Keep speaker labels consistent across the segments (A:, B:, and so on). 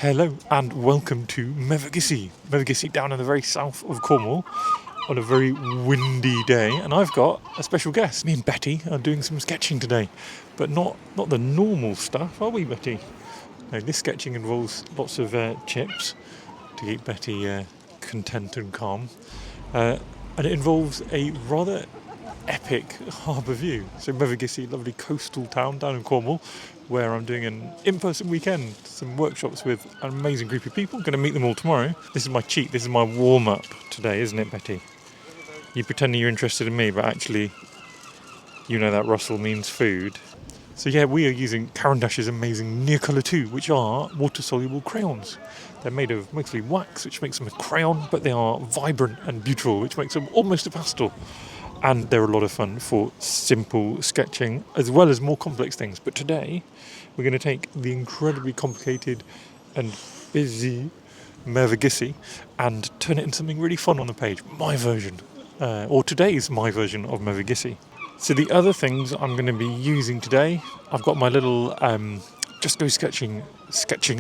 A: Hello and welcome to Mevagissey. Mevagissey down in the very south of Cornwall on a very windy day, and I've got a special guest. Me and Betty are doing some sketching today, but not the normal stuff, are we, Betty? No, this sketching involves lots of chips to keep Betty content and calm, and it involves a rather epic harbour view. So Mevagissey, lovely coastal town down in Cornwall, where I'm doing an in-person weekend, some workshops with an amazing group of people. Going to meet them all tomorrow. This is my cheat, this is my warm-up today, isn't it, Betty? You pretending you're interested in me, but actually, you know that rustle means food. So yeah, we are using Caran d'Ache's amazing Neocolour 2, which are water-soluble crayons. They're made of mostly wax, which makes them a crayon, but they are vibrant and beautiful, which makes them almost a pastel. And they're a lot of fun for simple sketching as well as more complex things. But today we're going to take the incredibly complicated and busy Mevagissey and turn it into something really fun on the page. My version, or today's my version of Mevagissey. So the other things I'm going to be using today, I've got my little Just Go sketching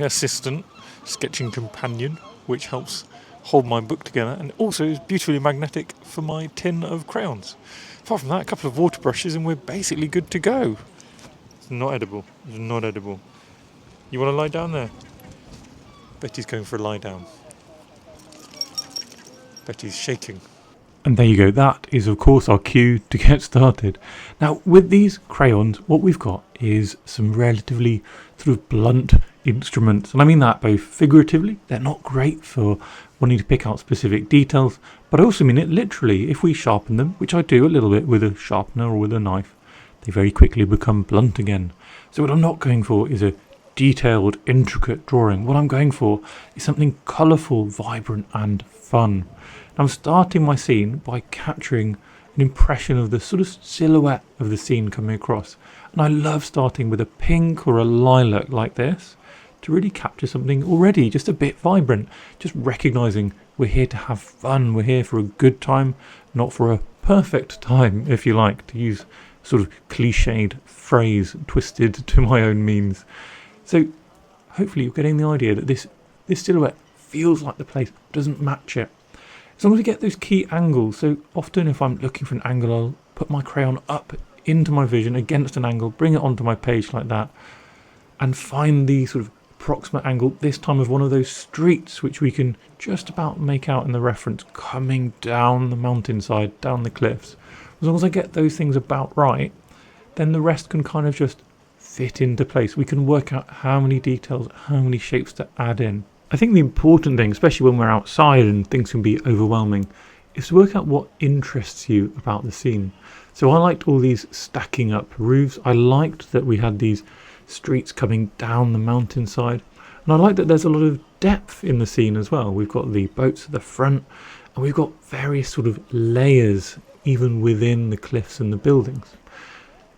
A: assistant, sketching companion, which helps hold my book together, and also is beautifully magnetic for my tin of crayons. Apart from that, a couple of water brushes and we're basically good to go. It's not edible. It's not edible. You want to lie down there? Betty's going for a lie down. Betty's shaking. And there you go, that is of course our cue to get started. Now with these crayons, what we've got is some relatively sort of blunt instruments, and I mean that both figuratively. They're not great for wanting to pick out specific details, but I also mean it literally. If we sharpen them, which I do a little bit with a sharpener or with a knife, they very quickly become blunt again. So what I'm not going for is a detailed, intricate drawing. What I'm going for is something colourful, vibrant and fun. I'm starting my scene by capturing an impression of the sort of silhouette of the scene coming across. And I love starting with a pink or a lilac like this to really capture something already just a bit vibrant. Just recognising we're here to have fun, we're here for a good time, not for a perfect time, if you like, to use a sort of cliched phrase twisted to my own means. So hopefully you're getting the idea that this silhouette feels like the place doesn't match it. As long as we get those key angles, so often if I'm looking for an angle, I'll put my crayon up into my vision against an angle, bring it onto my page like that, and find the sort of approximate angle, this time of one of those streets which we can just about make out in the reference coming down the mountainside, down the cliffs. As long as I get those things about right, then the rest can kind of just fit into place. We can work out how many details, how many shapes to add in. I think the important thing, especially when we're outside and things can be overwhelming, is to work out what interests you about the scene. So I liked all these stacking up roofs. I liked that we had these streets coming down the mountainside. And I like that there's a lot of depth in the scene as well. We've got the boats at the front, and we've got various sort of layers even within the cliffs and the buildings.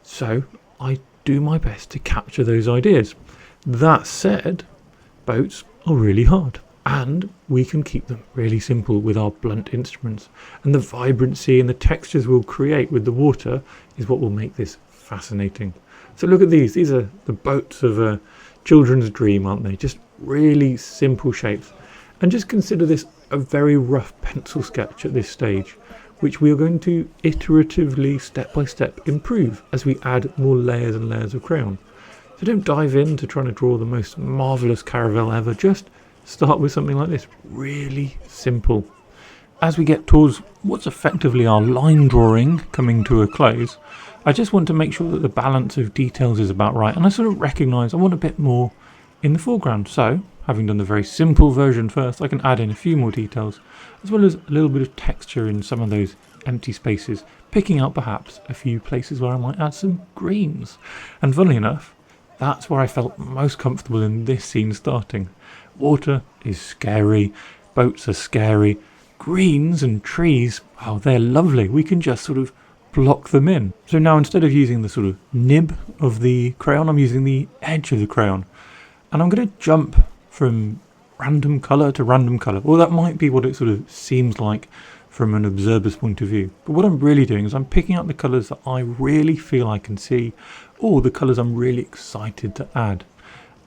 A: So I do my best to capture those ideas. That said, boats are really hard, and we can keep them really simple with our blunt instruments, and the vibrancy and the textures we'll create with the water is what will make this fascinating. So look at these are the boats of a children's dream, aren't they? Just really simple shapes. And just consider this a very rough pencil sketch at this stage, which we are going to iteratively, step by step, improve as we add more layers and layers of crayon. So don't dive into trying to draw the most marvellous caravel ever. Just start with something like this, really simple. As we get towards what's effectively our line drawing coming to a close, I just want to make sure that the balance of details is about right, and I sort of recognise I want a bit more in the foreground. So, having done the very simple version first, I can add in a few more details, as well as a little bit of texture in some of those empty spaces, picking out perhaps a few places where I might add some greens. And funnily enough, that's where I felt most comfortable in this scene starting. Water is scary, boats are scary, greens and trees, oh, they're lovely. We can just sort of block them in. So now instead of using the sort of nib of the crayon, I'm using the edge of the crayon. And I'm going to jump from random colour to random colour. Well, that might be what it sort of seems like from an observer's point of view. But what I'm really doing is I'm picking out the colours that I really feel I can see, or the colours I'm really excited to add.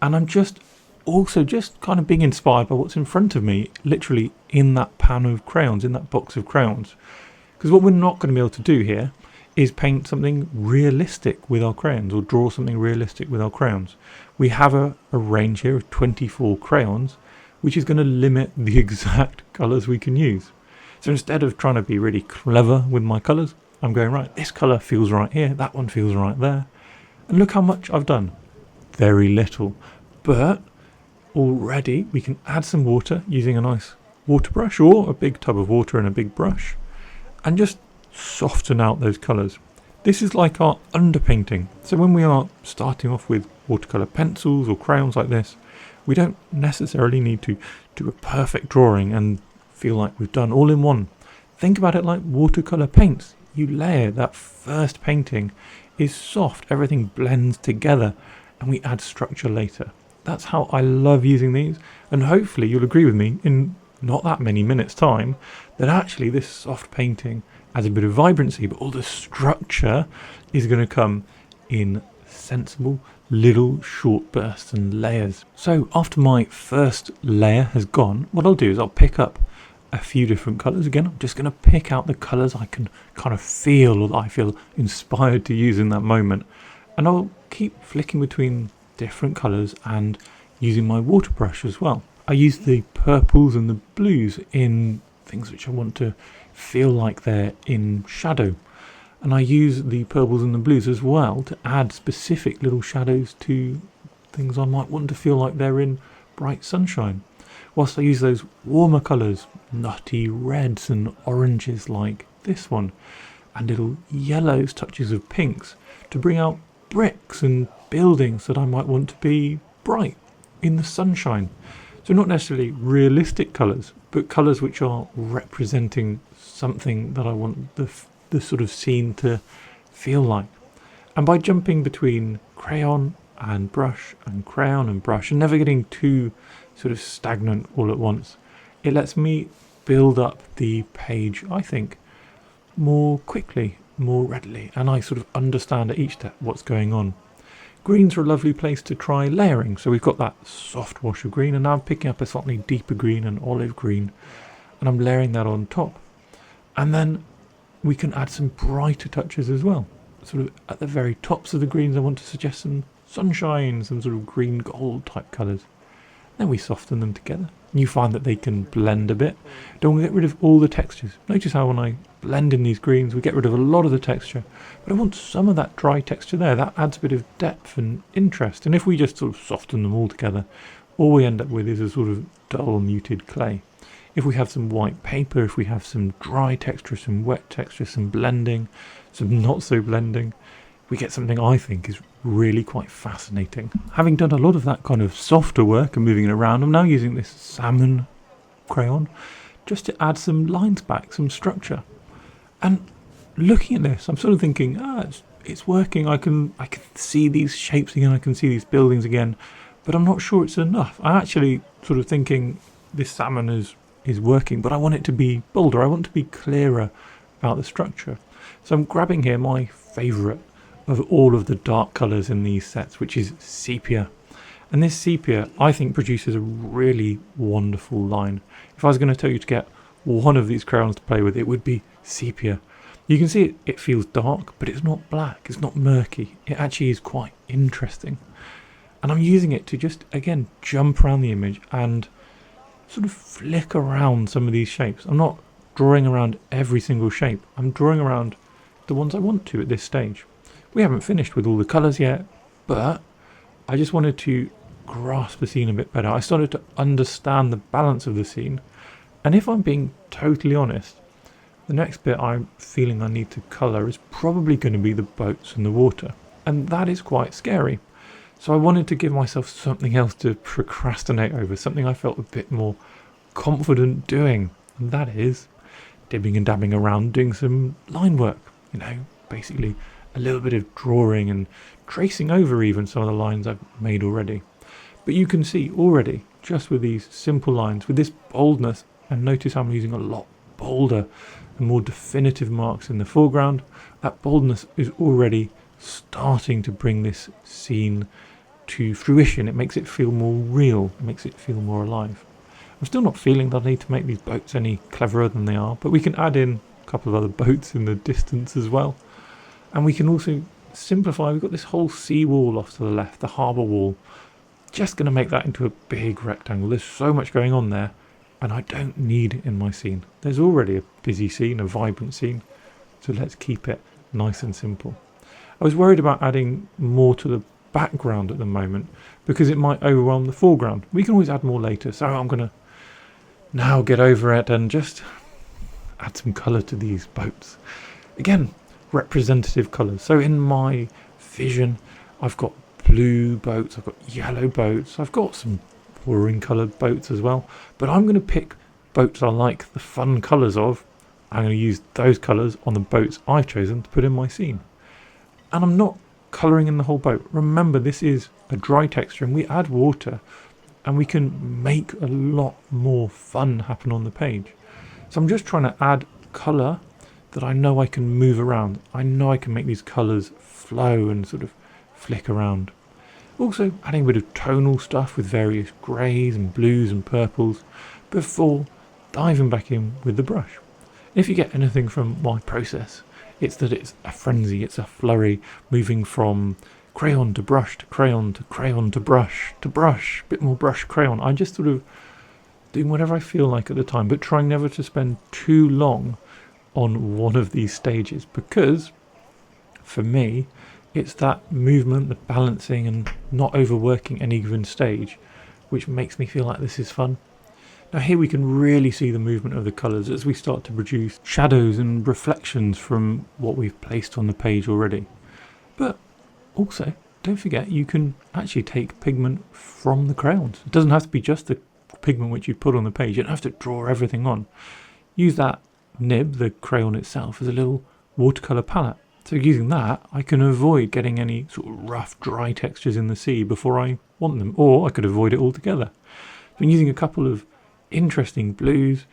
A: And I'm just also just kind of being inspired by what's in front of me, literally in that pan of crayons, in that box of crayons. Because what we're not going to be able to do here is paint something realistic with our crayons, or draw something realistic with our crayons. We have a range here of 24 crayons, which is going to limit the exact colours we can use. So instead of trying to be really clever with my colours, I'm going, right, this colour feels right here, that one feels right there. And look how much I've done. Very little. But already we can add some water using a nice water brush, or a big tub of water and a big brush, and just soften out those colours. This is like our underpainting. So when we are starting off with watercolour pencils or crayons like this, we don't necessarily need to do a perfect drawing and feel like we've done all in one. Think about it like watercolour paints. You layer, that first painting is soft, everything blends together, and we add structure later. That's how I love using these, and hopefully you'll agree with me in not that many minutes time that actually this soft painting adds a bit of vibrancy, but all the structure is going to come in sensible little short bursts and layers. So after my first layer has gone, what I'll do is I'll pick up a few different colours. Again, I'm just going to pick out the colours I can kind of feel, or that I feel inspired to use in that moment, and I'll keep flicking between different colours and using my water brush as well. I use the purples and the blues in things which I want to feel like they're in shadow, and I use the purples and the blues as well to add specific little shadows to things I might want to feel like they're in bright sunshine, whilst I use those warmer colours, nutty reds and oranges like this one, and little yellows, touches of pinks, to bring out bricks and buildings that I might want to be bright in the sunshine. So not necessarily realistic colours, but colours which are representing something that I want the sort of scene to feel like. And by jumping between crayon and brush and crayon and brush, and never getting too sort of stagnant all at once, it lets me build up the page, I think, more quickly, more readily, and I sort of understand at each step what's going on. Greens are a lovely place to try layering. So we've got that soft wash of green, and now I'm picking up a slightly deeper green, an olive green, and I'm layering that on top. And then we can add some brighter touches as well. Sort of at the very tops of the greens, I want to suggest some sunshine, some sort of green gold type colours. Then we soften them together. And you find that they can blend a bit. Don't get rid of all the textures. Notice how when I blend in these greens, we get rid of a lot of the texture. But I want some of that dry texture there. That adds a bit of depth and interest. And if we just sort of soften them all together, all we end up with is a sort of dull, muted clay. If we have some white paper, if we have some dry texture, some wet texture, some blending, some not so blending, we get something I think is really quite fascinating. Having done a lot of that kind of softer work and moving it around, I'm now using this salmon crayon just to add some lines back, some structure. And looking at this, I'm sort of thinking, it's working. I can see these shapes again, I can see these buildings again, but I'm not sure it's enough. I'm actually sort of thinking this salmon is working, but I want it to be bolder. I want to be clearer about the structure. So I'm grabbing here my favourite of all of the dark colours in these sets, which is sepia. And this sepia, I think, produces a really wonderful line. If I was going to tell you to get one of these crayons to play with, it would be sepia. You can see it feels dark, but it's not black, it's not murky. It actually is quite interesting. And I'm using it to just, again, jump around the image and sort of flick around some of these shapes. I'm not drawing around every single shape. I'm drawing around the ones I want to at this stage. We haven't finished with all the colours yet, but I just wanted to grasp the scene a bit better. I started to understand the balance of the scene. And if I'm being totally honest, the next bit I'm feeling I need to colour is probably going to be the boats and the water. And that is quite scary. So I wanted to give myself something else to procrastinate over, something I felt a bit more confident doing. And that is dibbing and dabbing around doing some line work, basically a little bit of drawing and tracing over even some of the lines I've made already. But you can see already, just with these simple lines, with this boldness, and notice I'm using a lot bolder and more definitive marks in the foreground, that boldness is already starting to bring this scene to fruition. It makes it feel more real, it makes it feel more alive. I'm still not feeling that I need to make these boats any cleverer than they are, but we can add in a couple of other boats in the distance as well. And we can also simplify. We've got this whole sea wall off to the left, the harbour wall. Just going to make that into a big rectangle. There's so much going on there, and I don't need it in my scene. There's already a busy scene, a vibrant scene, so let's keep it nice and simple. I was worried about adding more to the background at the moment because it might overwhelm the foreground. We can always add more later, so I'm going to now get over it and just add some colour to these boats. Again, representative colours. So in my vision, I've got blue boats, I've got yellow boats, I've got some boring coloured boats as well, but I'm going to pick boats I like the fun colours of. I'm going to use those colours on the boats I've chosen to put in my scene. And I'm not colouring in the whole boat. Remember, this is a dry texture and we add water and we can make a lot more fun happen on the page. So I'm just trying to add colour that I know I can move around. I know I can make these colours flow and sort of flick around. Also adding a bit of tonal stuff with various greys and blues and purples before diving back in with the brush. If you get anything from my process, it's that it's a frenzy, it's a flurry, moving from crayon to brush to crayon to crayon to brush, bit more brush, crayon. I just sort of doing whatever I feel like at the time, but trying never to spend too long on one of these stages, because for me it's that movement, the balancing and not overworking any given stage which makes me feel like this is fun. Now here we can really see the movement of the colours as we start to produce shadows and reflections from what we've placed on the page already. But also, don't forget, you can actually take pigment from the crayons. It doesn't have to be just the pigment which you put on the page. You don't have to draw everything on. Use that nib, the crayon itself, as a little watercolour palette. So using that, I can avoid getting any sort of rough, dry textures in the sea before I want them, or I could avoid it altogether. So I'm using a couple of interesting blues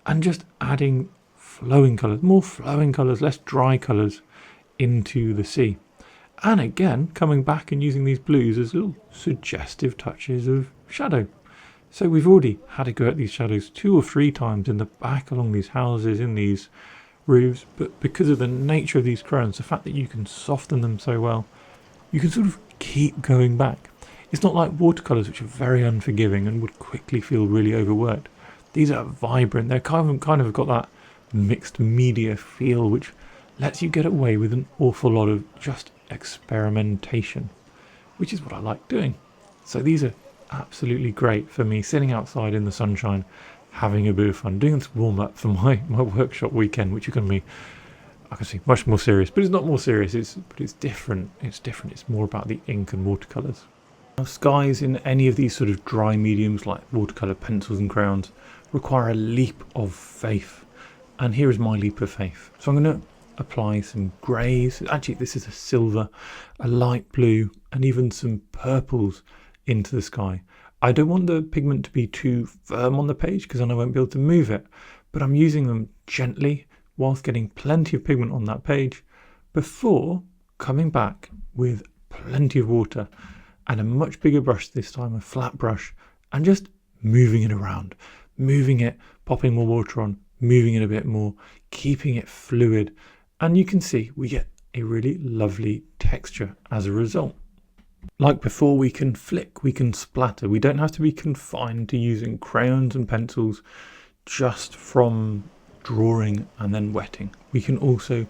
A: and just adding flowing colours, more flowing colours, less dry colours into the sea. And again, coming back and using these blues as little suggestive touches of shadow. So we've already had a go at these shadows 2 or 3 times in the back along these houses, in these roofs, but because of the nature of these crayons, the fact that you can soften them so well, you can sort of keep going back. It's not like watercolours, which are very unforgiving and would quickly feel really overworked. These are vibrant, they're kind of got that mixed media feel which lets you get away with an awful lot of just experimentation, which is what I like doing. So these are absolutely great for me sitting outside in the sunshine, having a bit of fun, doing this warm up for my workshop weekend, which is going to be, I can see, much more serious. But it's not more serious, but it's different. It's more about the ink and watercolours. Now, skies in any of these sort of dry mediums like watercolour pencils and crayons require a leap of faith. And here is my leap of faith. So I'm going to apply some greys. Actually, this is a silver, a light blue, and even some purples into the sky. I don't want the pigment to be too firm on the page because then I won't be able to move it, but I'm using them gently whilst getting plenty of pigment on that page before coming back with plenty of water and a much bigger brush this time, a flat brush, and just moving it around, moving it, popping more water on, moving it a bit more, keeping it fluid, and you can see we get a really lovely texture as a result. Like before, we can flick, we can splatter. We don't have to be confined to using crayons and pencils just from drawing and then wetting. We can also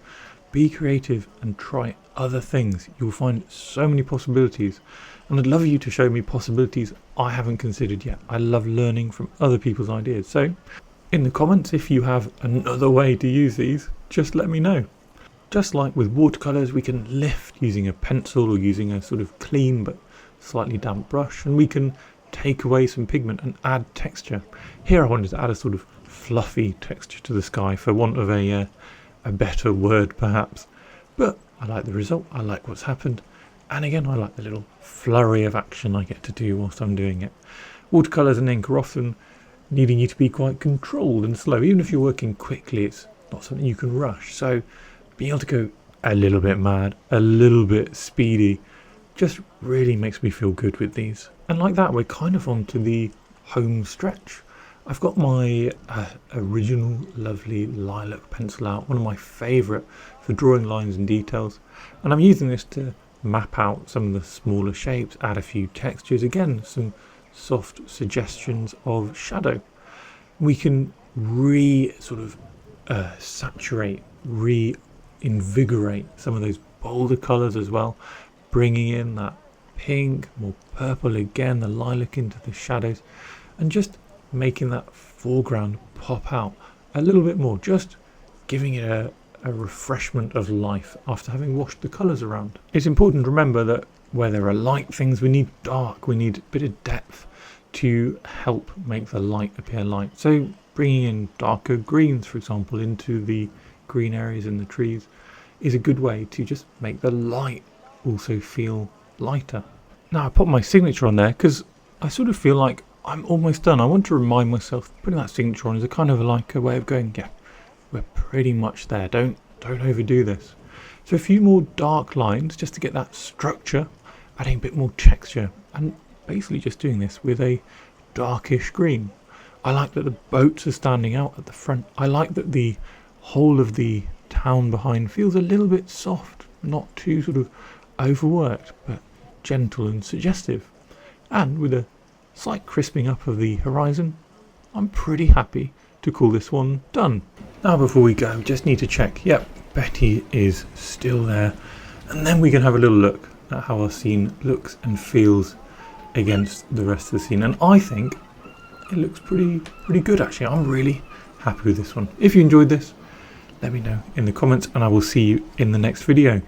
A: be creative and try other things. You'll find so many possibilities, and I'd love you to show me possibilities I haven't considered yet. I love learning from other people's ideas. So in the comments, if you have another way to use these, just let me know. Just like with watercolours, we can lift using a pencil or using a sort of clean but slightly damp brush, and we can take away some pigment and add texture. Here I wanted to add a sort of fluffy texture to the sky, for want of a better word perhaps. But I like the result, I like what's happened, and again I like the little flurry of action I get to do whilst I'm doing it. Watercolours and ink are often needing you to be quite controlled and slow. Even if you're working quickly, it's not something you can rush. So being able to go a little bit mad, a little bit speedy, just really makes me feel good with these. And like that, we're kind of on to the home stretch. I've got my original lovely lilac pencil out, one of my favourite for drawing lines and details, and I'm using this to map out some of the smaller shapes, add a few textures, again some soft suggestions of shadow. We can saturate, reinvigorate some of those bolder colours as well, bringing in that pink, more purple again, the lilac into the shadows, and just making that foreground pop out a little bit more, just giving it a refreshment of life after having washed the colours around. It's important to remember that where there are light things, we need dark, we need a bit of depth to help make the light appear light. So bringing in darker greens, for example, into the green areas in the trees is a good way to just make the light also feel lighter. Now I put my signature on there because I sort of feel like I'm almost done. I want to remind myself putting that signature on is a kind of like a way of going, yeah, we're pretty much there. Don't overdo this. So a few more dark lines just to get that structure, adding a bit more texture, and basically just doing this with a darkish green. I like that the boats are standing out at the front. I like that the whole of the town behind feels a little bit soft, not too sort of overworked, but gentle and suggestive. And with a slight crisping up of the horizon, I'm pretty happy to call this one done. Now before we go, just need to check, yep, Betty is still there, and then we can have a little look at how our scene looks and feels against the rest of the scene. And I think it looks pretty good actually. I'm really happy with this one. If you enjoyed this, let me know in the comments, and I will see you in the next video.